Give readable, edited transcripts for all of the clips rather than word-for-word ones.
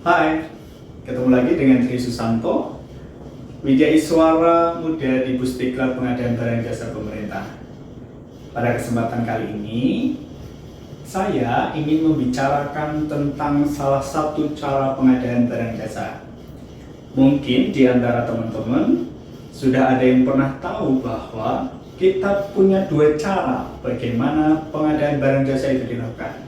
Hai, ketemu lagi dengan Tri Susanto, Widya Iswara Muda di Pusdiklat Pengadaan Barang Jasa Pemerintah. Pada kesempatan kali ini, saya ingin membicarakan tentang salah satu cara pengadaan barang jasa. Mungkin di antara teman-teman sudah ada yang pernah tahu bahwa kita punya dua cara bagaimana pengadaan barang jasa itu dilakukan.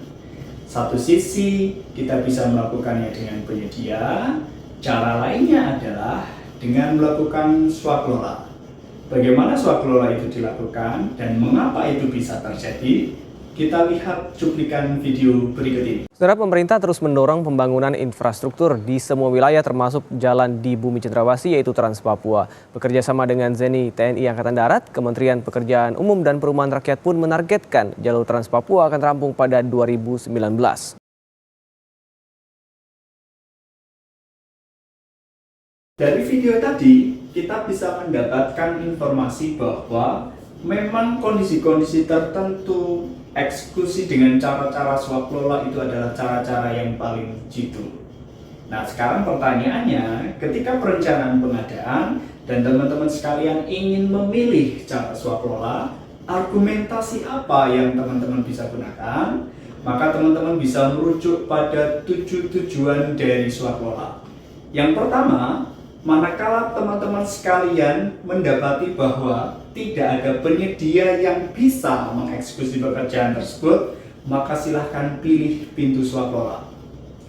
Satu sisi kita bisa melakukannya dengan penyedia, cara lainnya adalah dengan melakukan swakelola. Bagaimana swakelola itu dilakukan dan mengapa itu bisa terjadi? Kita lihat cuplikan video berikut ini. Saudara, pemerintah terus mendorong pembangunan infrastruktur di semua wilayah termasuk jalan di Bumi Cendrawasih yaitu Trans Papua. Bekerja sama dengan ZENI TNI Angkatan Darat, Kementerian Pekerjaan Umum dan Perumahan Rakyat pun menargetkan jalur Trans Papua akan rampung pada 2019. Dari video tadi, kita bisa mendapatkan informasi bahwa memang kondisi-kondisi tertentu eksekusi dengan cara-cara swakelola itu adalah cara-cara yang paling jitu. Nah, sekarang pertanyaannya, ketika perencanaan pengadaan dan teman-teman sekalian ingin memilih cara swakelola, argumentasi apa yang teman-teman bisa gunakan? Maka teman-teman bisa merujuk pada 7 tujuan dari swakelola. Yang pertama, manakala teman-teman sekalian mendapati bahwa tidak ada penyedia yang bisa mengeksekusi pekerjaan tersebut, maka silahkan pilih pintu swakelola.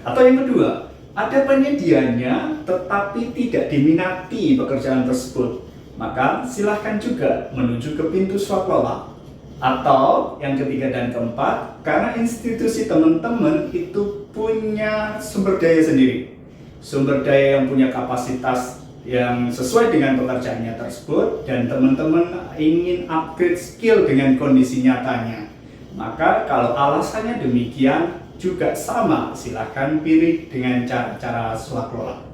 Atau yang kedua, ada penyedianya tetapi tidak diminati pekerjaan tersebut, maka silahkan juga menuju ke pintu swakelola. Atau yang ketiga dan keempat, karena institusi teman-teman itu punya sumber daya sendiri, sumber daya yang punya kapasitas yang sesuai dengan pekerjaannya tersebut, dan teman-teman ingin upgrade skill dengan kondisi nyatanya, maka kalau alasannya demikian juga sama, silahkan pilih dengan cara-cara swakelola.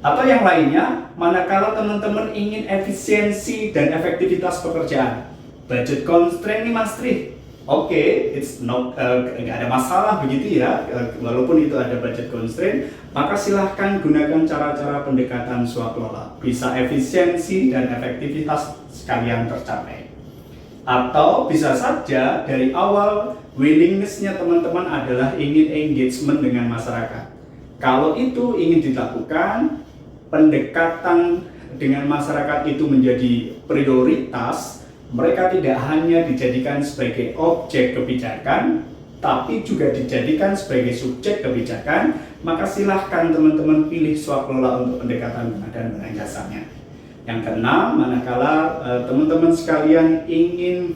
Atau yang lainnya, manakala teman-teman ingin efisiensi dan efektivitas pekerjaan, budget constraint nih Mas Tri, oke, nggak ada masalah begitu ya, walaupun itu ada budget constraint, maka silahkan gunakan cara-cara pendekatan swakelola. Bisa efisiensi dan efektivitas sekalian tercapai. Atau bisa saja dari awal willingness-nya teman-teman adalah ingin engagement dengan masyarakat. Kalau itu ingin dilakukan, pendekatan dengan masyarakat itu menjadi prioritas. Mereka tidak hanya dijadikan sebagai objek kebijakan, tapi juga dijadikan sebagai subjek kebijakan, maka silahkan teman-teman pilih swakelola untuk pendekatan pengadaan barang jasanya. Yang keenam, manakala teman-teman sekalian ingin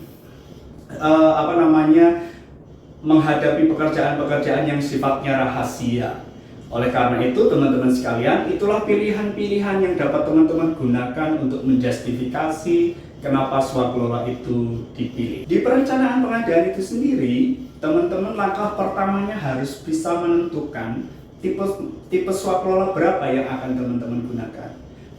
menghadapi pekerjaan-pekerjaan yang sifatnya rahasia. Oleh karena itu, teman-teman sekalian, itulah pilihan-pilihan yang dapat teman-teman gunakan untuk menjustifikasi kenapa swakelola itu dipilih. Di perencanaan pengadaan itu sendiri, teman-teman langkah pertamanya harus bisa menentukan tipe swakelola berapa yang akan teman-teman gunakan.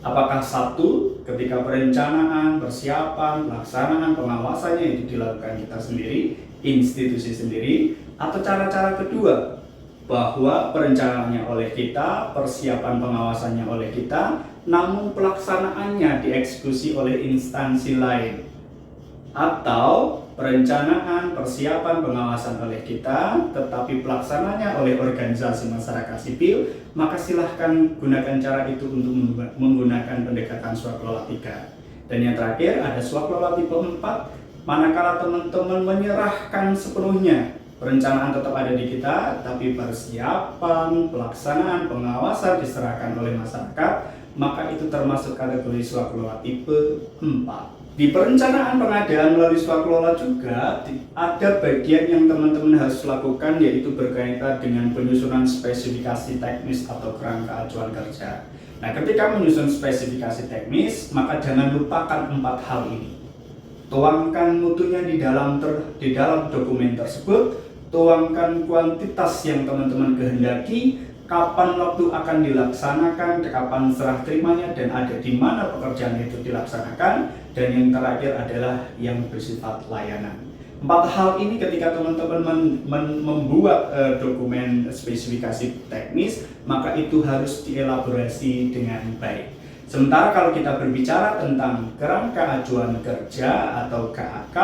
Apakah satu, ketika perencanaan, persiapan, pelaksanaan, pengawasannya itu dilakukan kita sendiri, institusi sendiri, atau cara-cara kedua, bahwa perencanaannya oleh kita, persiapan pengawasannya oleh kita, namun pelaksanaannya dieksekusi oleh instansi lain. Atau perencanaan, persiapan, pengawasan oleh kita, tetapi pelaksananya oleh organisasi masyarakat sipil, maka silahkan gunakan cara itu untuk menggunakan pendekatan swakelola 3. Dan yang terakhir ada swakelola tipe 4, manakala teman-teman menyerahkan sepenuhnya. Perencanaan tetap ada di kita, tapi persiapan, pelaksanaan, pengawasan diserahkan oleh masyarakat, maka itu termasuk kategori swakelola tipe 4. Di perencanaan pengadaan melalui swakelola juga ada bagian yang teman-teman harus lakukan, yaitu berkaitan dengan penyusunan spesifikasi teknis atau kerangka acuan kerja. Nah, ketika menyusun spesifikasi teknis, maka jangan lupakan 4 hal ini. Tuangkan mutunya di dalam dokumen tersebut, tuangkan kuantitas yang teman-teman kehendaki, kapan waktu akan dilaksanakan, kapan serah terimanya, dan ada di mana pekerjaan itu dilaksanakan, dan yang terakhir adalah yang bersifat layanan. Empat hal ini ketika teman-teman membuat dokumen spesifikasi teknis, maka itu harus dielaborasi dengan baik. Sementara kalau kita berbicara tentang kerangka ajuan kerja atau KAK,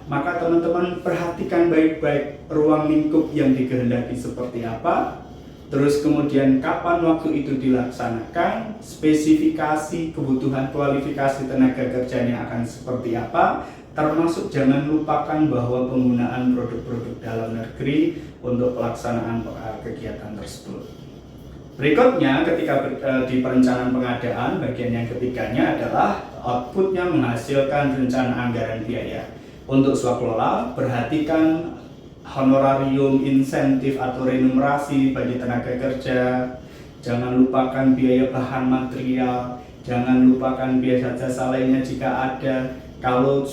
maka teman-teman perhatikan baik-baik ruang lingkup yang dikehendaki seperti apa, terus kemudian kapan waktu itu dilaksanakan, spesifikasi kebutuhan kualifikasi tenaga kerjanya akan seperti apa, termasuk jangan lupakan bahwa penggunaan produk-produk dalam negeri untuk pelaksanaan kegiatan tersebut. Berikutnya, ketika di perencanaan pengadaan, bagian yang ketiganya adalah outputnya menghasilkan rencana anggaran biaya. Untuk swaklola, perhatikan honorarium, insentif atau remunerasi bagi tenaga kerja. Jangan lupakan biaya bahan material, jangan lupakan biaya jasa lainnya jika ada. Kalau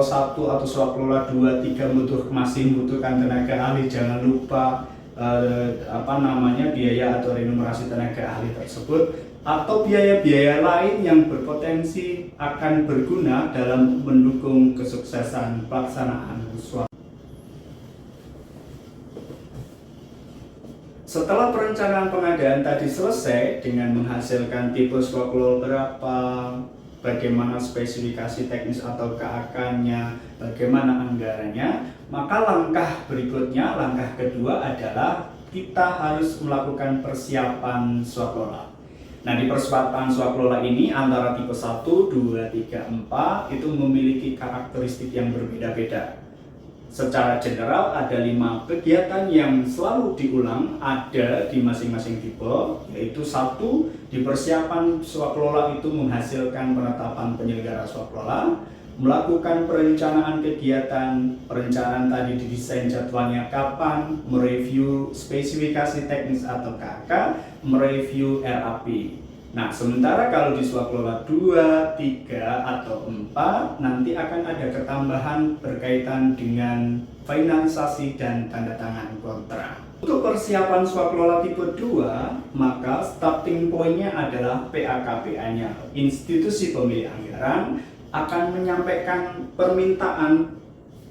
satu atau swaklola 2, 3 masih membutuhkan tenaga ahli, jangan lupa biaya atau remunerasi tenaga ahli tersebut, atau biaya-biaya lain yang berpotensi akan berguna dalam mendukung kesuksesan pelaksanaan swaklola. Setelah perencanaan pengadaan tadi selesai dengan menghasilkan tipe swaklola berapa, bagaimana spesifikasi teknis atau KAK-nya, bagaimana anggarannya, maka langkah berikutnya, langkah kedua adalah kita harus melakukan persiapan swaklola. Nah, di persiapan swaklola ini antara tipe 1, 2, 3, 4 itu memiliki karakteristik yang berbeda-beda. Secara general ada 5 kegiatan yang selalu diulang ada di masing-masing tipe, yaitu 1, di persiapan swaklola itu menghasilkan penetapan penyelenggara swaklola, melakukan perencanaan kegiatan, perencanaan tadi didesain jadwalnya kapan, mereview spesifikasi teknis atau KK, mereview RAP. Nah, sementara kalau di swaklola 2, 3, atau 4 nanti akan ada ketambahan berkaitan dengan finalisasi dan tanda tangan kontrak. Untuk persiapan swaklola tipe 2, maka starting point-nya adalah PAKPA-nya. Institusi pemilih anggaran akan menyampaikan permintaan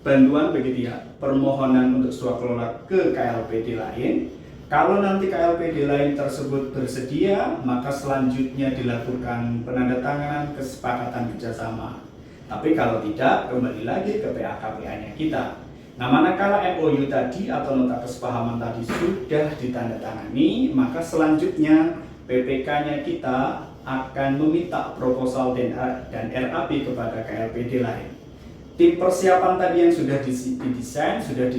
bantuan begitu ya, permohonan untuk swaklola ke KLPD lain. Kalau nanti KLPD lain tersebut bersedia, maka selanjutnya dilakukan penandatanganan kesepakatan kerjasama. Tapi kalau tidak, kembali lagi ke PAKPA-nya kita. Nah, manakala MOU tadi atau nota kesepahaman tadi sudah ditandatangani, maka selanjutnya PPK-nya kita akan meminta proposal dan RAP kepada KLPD lain. Tim persiapan tadi yang sudah didesain, sudah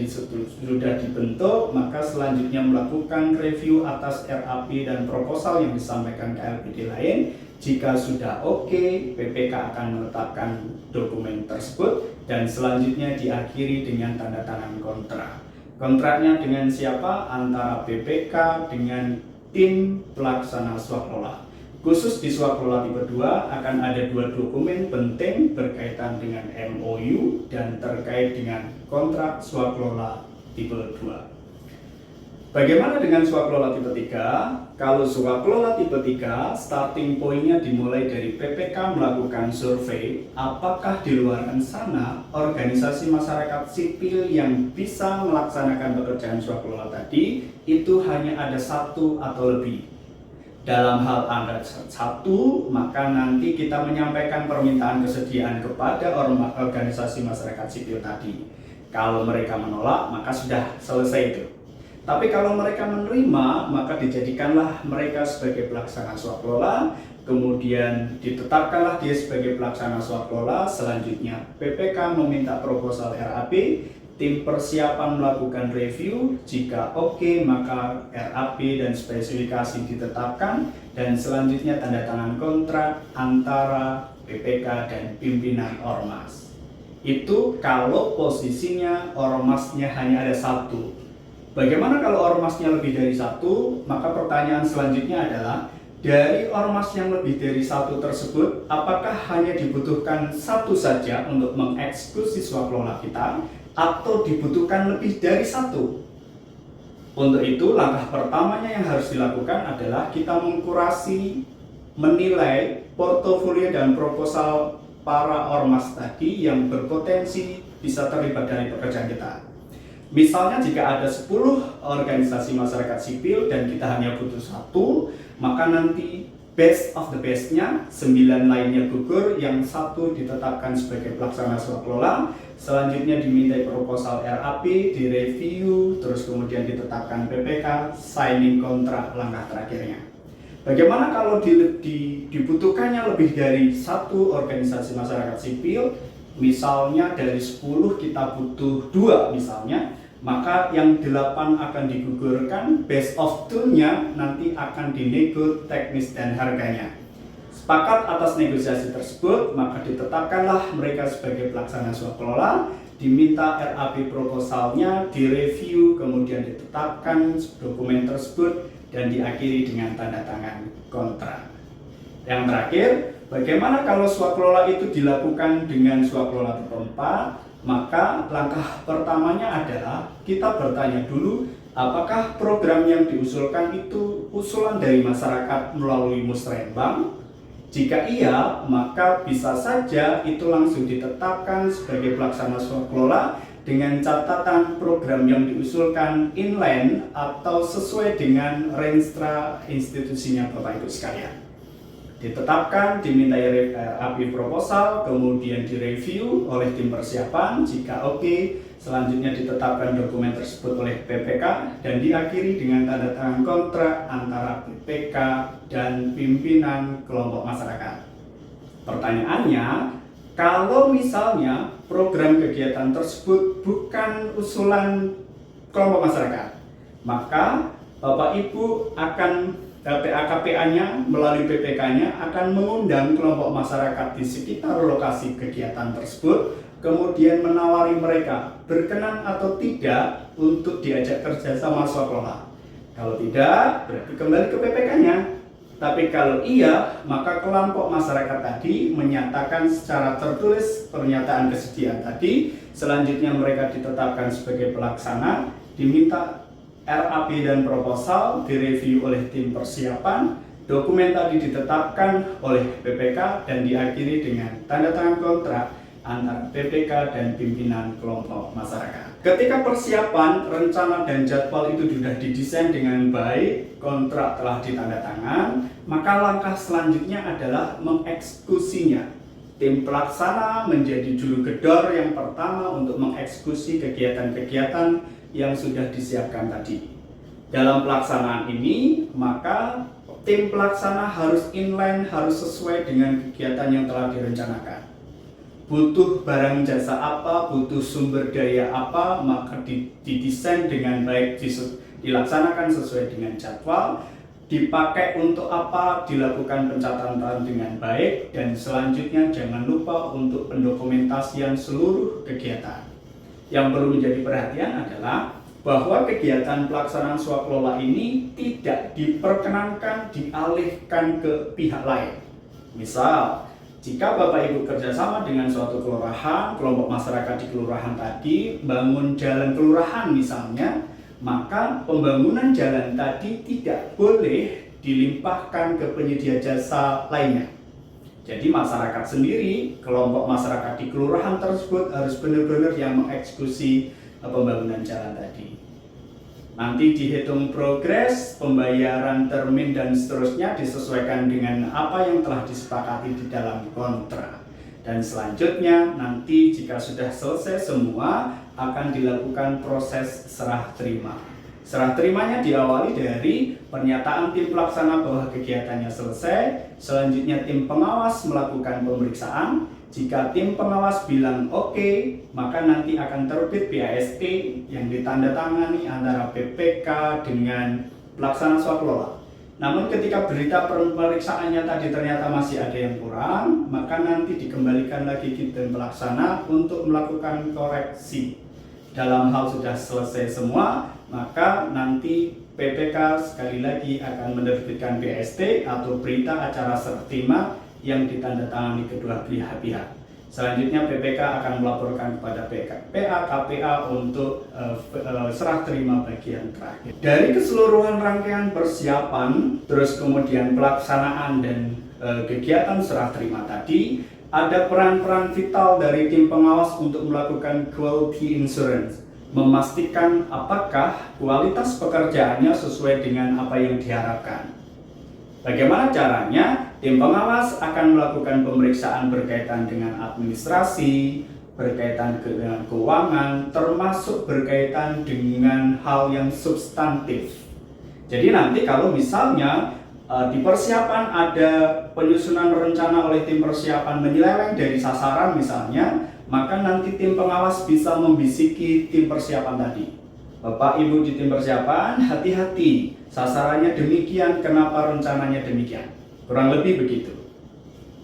dibentuk, maka selanjutnya melakukan review atas RAP dan proposal yang disampaikan ke LPD lain. Jika sudah oke, PPK akan menetapkan dokumen tersebut dan selanjutnya diakhiri dengan tanda tangan kontrak. Kontraknya dengan siapa? Antara PPK dengan tim pelaksana swaklola. Khusus di swaklola tipe 2 akan ada 2 dokumen penting berkaitan dengan MOU dan terkait dengan kontrak swaklola tipe 2. Bagaimana dengan swaklola tipe 3? Kalau swaklola tipe 3, starting point-nya dimulai dari PPK melakukan survei apakah di luar sana organisasi masyarakat sipil yang bisa melaksanakan pekerjaan swaklola tadi itu hanya ada 1 atau lebih. Dalam hal angka 1, maka nanti kita menyampaikan permintaan kesediaan kepada organisasi masyarakat sipil tadi. Kalau mereka menolak, maka sudah selesai itu. Tapi kalau mereka menerima, maka dijadikanlah mereka sebagai pelaksana swaklola, kemudian ditetapkanlah dia sebagai pelaksana swaklola. Selanjutnya PPK meminta proposal RAP, tim persiapan melakukan review, jika oke maka RAP dan spesifikasi ditetapkan dan selanjutnya tanda tangan kontrak antara PPK dan pimpinan Ormas. Itu kalau posisinya Ormasnya hanya ada 1. Bagaimana kalau Ormasnya lebih dari 1? Maka pertanyaan selanjutnya adalah dari Ormas yang lebih dari 1 tersebut, apakah hanya dibutuhkan 1 saja untuk mengeksekusi swaklola kita atau dibutuhkan lebih dari 1? Untuk itu, langkah pertamanya yang harus dilakukan adalah kita mengkurasi, menilai portofolio dan proposal para ormas tadi yang berpotensi bisa terlibat dari pekerjaan kita. Misalnya jika ada 10 organisasi masyarakat sipil dan kita hanya butuh 1, maka nanti best of the best-nya 9 lainnya gugur, yang 1 ditetapkan sebagai pelaksana swakelola, selanjutnya dimintai proposal RAP, direview, terus kemudian ditetapkan PPK, signing kontrak langkah terakhirnya. Bagaimana kalau dibutuhkannya lebih dari 1 organisasi masyarakat sipil, misalnya dari 10 kita butuh 2 misalnya, maka yang 8 akan digugurkan, best of 2-nya nanti akan dinego teknis dan harganya. Sepakat atas negosiasi tersebut, maka ditetapkanlah mereka sebagai pelaksana swakelola, diminta RAP proposalnya, direview, kemudian ditetapkan dokumen tersebut, dan diakhiri dengan tanda tangan kontrak. Yang terakhir, bagaimana kalau swakelola itu dilakukan dengan swakelola berempat? Maka langkah pertamanya adalah kita bertanya dulu, apakah program yang diusulkan itu usulan dari masyarakat melalui musrenbang? Jika iya, maka bisa saja itu langsung ditetapkan sebagai pelaksana swakelola dengan catatan program yang diusulkan inline atau sesuai dengan renstra institusinya Bapak Ibu sekalian. Ditetapkan, dimintai RAP proposal, kemudian direview oleh tim persiapan. Jika oke, selanjutnya ditetapkan dokumen tersebut oleh PPK dan diakhiri dengan tanda tangan kontrak antara PPK dan pimpinan kelompok masyarakat. Pertanyaannya, kalau misalnya program kegiatan tersebut bukan usulan kelompok masyarakat, maka Bapak Ibu akan PA-KPA-nya melalui PPK-nya akan mengundang kelompok masyarakat di sekitar lokasi kegiatan tersebut, kemudian menawari mereka berkenan atau tidak untuk diajak kerja sama swakelola. Kalau tidak, berarti kembali ke PPK-nya. Tapi kalau iya, maka kelompok masyarakat tadi menyatakan secara tertulis pernyataan kesediaan tadi. Selanjutnya mereka ditetapkan sebagai pelaksana, diminta RAP dan proposal, direview oleh tim persiapan, dokumen tadi ditetapkan oleh PPK dan diakhiri dengan tanda tangan kontrak antara PPK dan pimpinan kelompok masyarakat. Ketika persiapan, rencana dan jadwal itu sudah didesain dengan baik, kontrak telah ditandatangan, maka langkah selanjutnya adalah mengeksekusinya. Tim pelaksana menjadi juru gedor yang pertama untuk mengeksekusi kegiatan-kegiatan yang sudah disiapkan tadi. Dalam pelaksanaan ini, maka tim pelaksana harus inline, harus sesuai dengan kegiatan yang telah direncanakan. Butuh barang jasa apa, butuh sumber daya apa, maka didesain dengan baik, dilaksanakan sesuai dengan jadwal, dipakai untuk apa, dilakukan pencatatan dengan baik, dan selanjutnya jangan lupa untuk pendokumentasian seluruh kegiatan. Yang perlu menjadi perhatian adalah bahwa kegiatan pelaksanaan swakelola ini tidak diperkenankan dialihkan ke pihak lain. Misal, jika Bapak Ibu kerjasama dengan suatu kelurahan, kelompok masyarakat di kelurahan tadi bangun jalan kelurahan misalnya, maka pembangunan jalan tadi tidak boleh dilimpahkan ke penyedia jasa lainnya. Jadi masyarakat sendiri, kelompok masyarakat di kelurahan tersebut harus benar-benar yang mengeksekusi pembangunan jalan tadi. Nanti dihitung progres, pembayaran termin dan seterusnya disesuaikan dengan apa yang telah disepakati di dalam kontrak. Dan selanjutnya nanti jika sudah selesai semua akan dilakukan proses serah terima. Serah terimanya diawali dari pernyataan tim pelaksana bahwa kegiatannya selesai, selanjutnya tim pengawas melakukan pemeriksaan. Jika tim pengawas bilang oke, maka nanti akan terbit PASP yang ditandatangani antara PPK dengan pelaksana swakelola. Namun ketika berita pemeriksaannya tadi ternyata masih ada yang kurang, maka nanti dikembalikan lagi ke tim pelaksana untuk melakukan koreksi. Dalam hal sudah selesai semua, maka nanti PPK sekali lagi akan menerbitkan BST atau berita acara serah terima yang ditandatangani kedua pihak. Selanjutnya PPK akan melaporkan kepada PA-KPA untuk serah terima bagian terakhir. Dari keseluruhan rangkaian persiapan, terus kemudian pelaksanaan dan kegiatan serah terima tadi, ada peran-peran vital dari tim pengawas untuk melakukan quality insurance, memastikan apakah kualitas pekerjaannya sesuai dengan apa yang diharapkan. Bagaimana caranya? Tim pengawas akan melakukan pemeriksaan berkaitan dengan administrasi, berkaitan dengan keuangan, termasuk berkaitan dengan hal yang substantif. Jadi nanti kalau misalnya di persiapan ada penyusunan rencana oleh tim persiapan menyeleweng dari sasaran misalnya, maka nanti tim pengawas bisa membisiki tim persiapan tadi. Bapak Ibu di tim persiapan, hati-hati, sasarannya demikian, kenapa rencananya demikian? Kurang lebih begitu.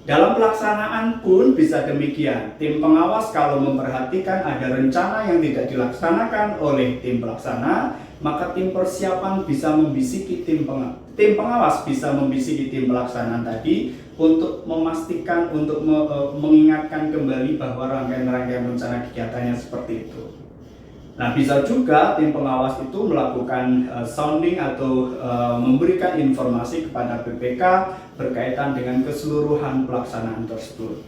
Dalam pelaksanaan pun bisa demikian. Tim pengawas kalau memperhatikan ada rencana yang tidak dilaksanakan oleh tim pelaksana, maka tim persiapan bisa membisiki tim pengawas bisa membisiki tim pelaksanaan tadi untuk memastikan, untuk mengingatkan kembali bahwa rangkaian-rangkaian rencana kegiatannya seperti itu. Nah, bisa juga tim pengawas itu melakukan sounding atau memberikan informasi kepada BPK berkaitan dengan keseluruhan pelaksanaan tersebut.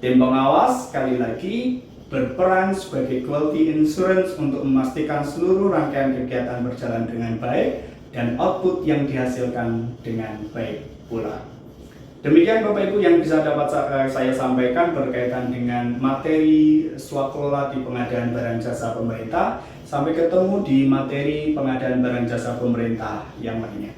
Tim pengawas sekali lagi berperan sebagai quality insurance untuk memastikan seluruh rangkaian kegiatan berjalan dengan baik dan output yang dihasilkan dengan baik pula. Demikian Bapak Ibu yang bisa dapat saya sampaikan berkaitan dengan materi swaklola di pengadaan barang jasa pemerintah. Sampai ketemu di materi pengadaan barang jasa pemerintah yang lainnya.